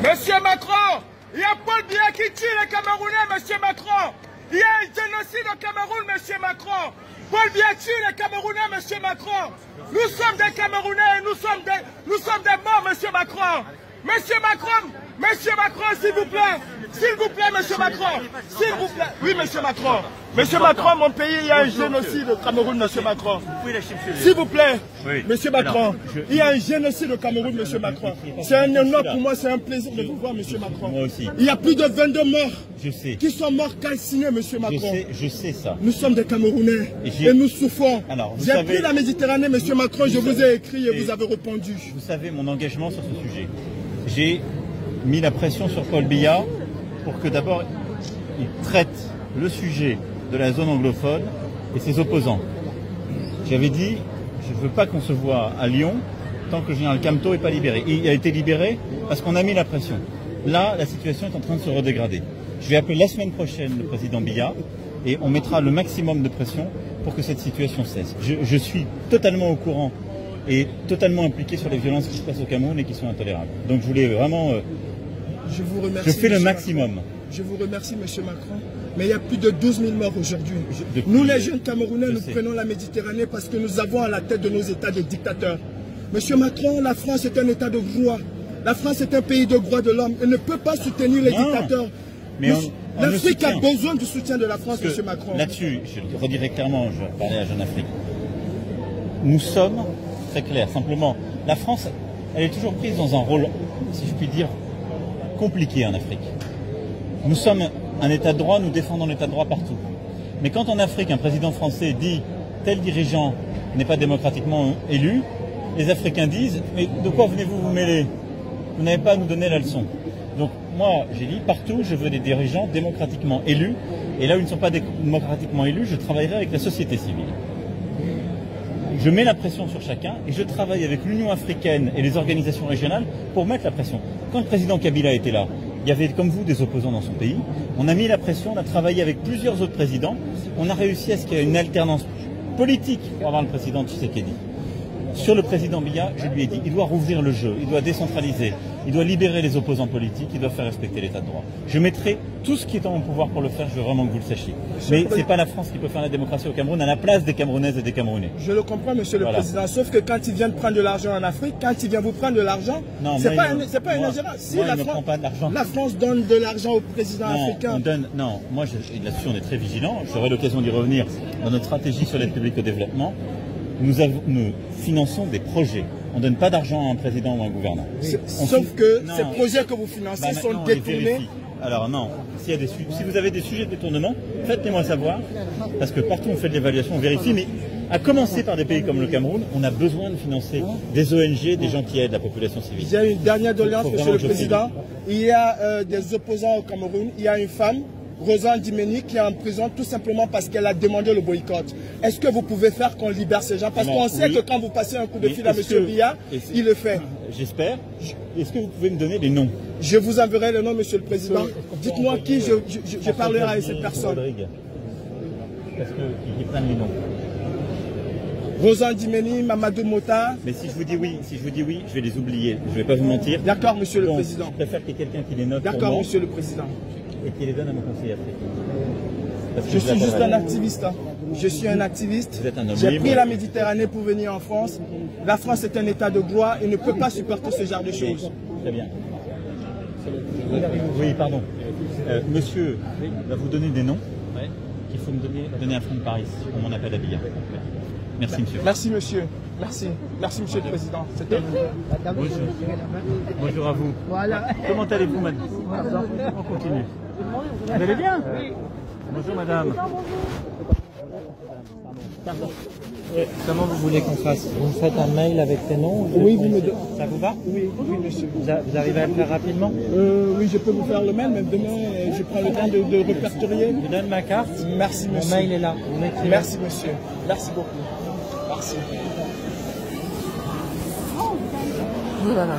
Monsieur Macron, il y a Paul Biya qui tue les Camerounais, monsieur Macron. Il y a un génocide au Cameroun, monsieur Macron. Paul Biya tue les Camerounais, monsieur Macron. Nous sommes des Camerounais, nous sommes des morts, monsieur Macron. Monsieur Macron, s'il vous plaît, monsieur Macron, s'il vous plaît. Oui, monsieur Macron. Monsieur Macron, mon pays, il y a un génocide au Cameroun, monsieur Macron. S'il vous plaît, monsieur Macron, il y a un génocide au Cameroun, monsieur Macron. C'est un honneur pour moi, c'est un plaisir de vous voir, monsieur Macron. Moi aussi. Il y a plus de 22 morts. Je sais. Qui sont morts calcinés, monsieur Macron. Je sais ça. Nous sommes des Camerounais et nous souffrons. J'ai pris la Méditerranée, monsieur Macron, je vous ai écrit et vous avez répondu. Vous savez mon engagement sur ce sujet. J'ai mis la pression sur Paul Biya pour que d'abord il traite le sujet de la zone anglophone et ses opposants. J'avais dit, je ne veux pas qu'on se voit à Lyon tant que le général Camteau n'est pas libéré. Il a été libéré parce qu'on a mis la pression. Là, la situation est en train de se redégrader. Je vais appeler la semaine prochaine le président Biya et on mettra le maximum de pression pour que cette situation cesse. Je suis totalement au courant et totalement impliqué sur les violences qui se passent au Cameroun et qui sont intolérables. Donc je voulais vraiment... je vous remercie. Je fais le maximum. Macron. Je vous remercie, monsieur Macron. Mais il y a plus de 12 000 morts aujourd'hui. Nous, les jeunes Camerounais, nous prenons la Méditerranée parce que nous avons à la tête de nos États des dictateurs. Monsieur Macron, la France est un État de droit. La France est un pays de droits de l'homme. Elle ne peut pas soutenir les dictateurs. L'Afrique a besoin du soutien de la France, monsieur Macron. Là-dessus, je le redirai clairement, je parlais à Jeune Afrique. Nous sommes très clairs. Simplement, la France, elle est toujours prise dans un rôle, si je puis dire, compliqué en Afrique. Nous sommes un État de droit, nous défendons l'État de droit partout. Mais quand en Afrique, un président français dit tel dirigeant n'est pas démocratiquement élu, les Africains disent mais de quoi venez-vous vous mêler? Vous n'avez pas à nous donner la leçon. Donc moi, j'ai dit partout, je veux des dirigeants démocratiquement élus. Et là où ils ne sont pas démocratiquement élus, je travaillerai avec la société civile. Je mets la pression sur chacun et je travaille avec l'Union africaine et les organisations régionales pour mettre la pression. Quand le président Kabila était là, il y avait comme vous des opposants dans son pays. On a mis la pression, on a travaillé avec plusieurs autres présidents. On a réussi à ce qu'il y ait une alternance politique pour avoir le président Tshisekedi. Sur le président Biya, je lui ai dit, il doit rouvrir le jeu, il doit décentraliser, il doit libérer les opposants politiques, il doit faire respecter l'état de droit. Je mettrai tout ce qui est en mon pouvoir pour le faire, je veux vraiment que vous le sachiez. Mais ce n'est pas la France qui peut faire la démocratie au Cameroun à la place des Camerounaises et des Camerounais. Je le comprends, monsieur le président, sauf que quand il vient de prendre de l'argent en Afrique, quand il vient vous prendre de l'argent, c'est pas une ingérence. Si la France donne de l'argent au président africain. Non, moi là-dessus on est très vigilant, j'aurai l'occasion d'y revenir dans notre stratégie sur l'aide publique au développement. Nous finançons des projets. On ne donne pas d'argent à un président ou à un gouvernant. Sauf que ces projets que vous financez sont détournés. Alors non, si vous avez des sujets de détournement, faites-les-moi savoir, parce que partout on fait de l'évaluation, on vérifie, mais à commencer par des pays comme le Cameroun, on a besoin de financer des ONG, des gens qui aident la population civile. Il y a une dernière doléance, monsieur le président. Il y a des opposants au Cameroun, il y a une femme, Rosanne Dimeni, qui est en prison tout simplement parce qu'elle a demandé le boycott. Est-ce que vous pouvez faire qu'on libère ces gens? Parce qu'on sait que quand vous passez un coup de fil à M. Biya, il le fait. J'espère. Est-ce que vous pouvez me donner les noms? Je vous enverrai le nom, monsieur le président. Dites-moi qui je parlerai avec cette personne. Parce qu'ils prennent les noms. Rosanne Dimeni, Mamadou Mota. Mais si je vous dis oui, je vais les oublier. Je ne vais pas vous mentir. D'accord, monsieur le président. Je préfère qu'il y ait quelqu'un qui les note. D'accord, monsieur le président. Et qui les donne à mon conseiller africain. Je suis juste un activiste. Je suis un activiste. J'ai pris la Méditerranée pour venir en France. La France est un état de droit et ne peut pas supporter ce genre de choses. Très bien. Oui, pardon. Monsieur va vous donner des noms qu'il faut me donner un front de Paris pour mon appel à Biya. Merci, monsieur. Merci, monsieur. Merci. Merci, monsieur le président. Bonjour. Bonjour à vous. Voilà. Comment allez-vous, madame? On continue. Vous allez bien? Oui. Bonjour, madame. Pardon. Comment vous voulez qu'on fasse? Vous me faites un mail avec tes noms? Oui, vous me donnez. Ça vous va? Oui, oui, monsieur. Vous arrivez à le faire rapidement? Oui, je peux vous faire le mail, mais demain, je prends le temps de répertorier. Je vous donne ma carte. Merci, monsieur. Mon mail est là. Merci, monsieur. Merci beaucoup. Merci. Voilà.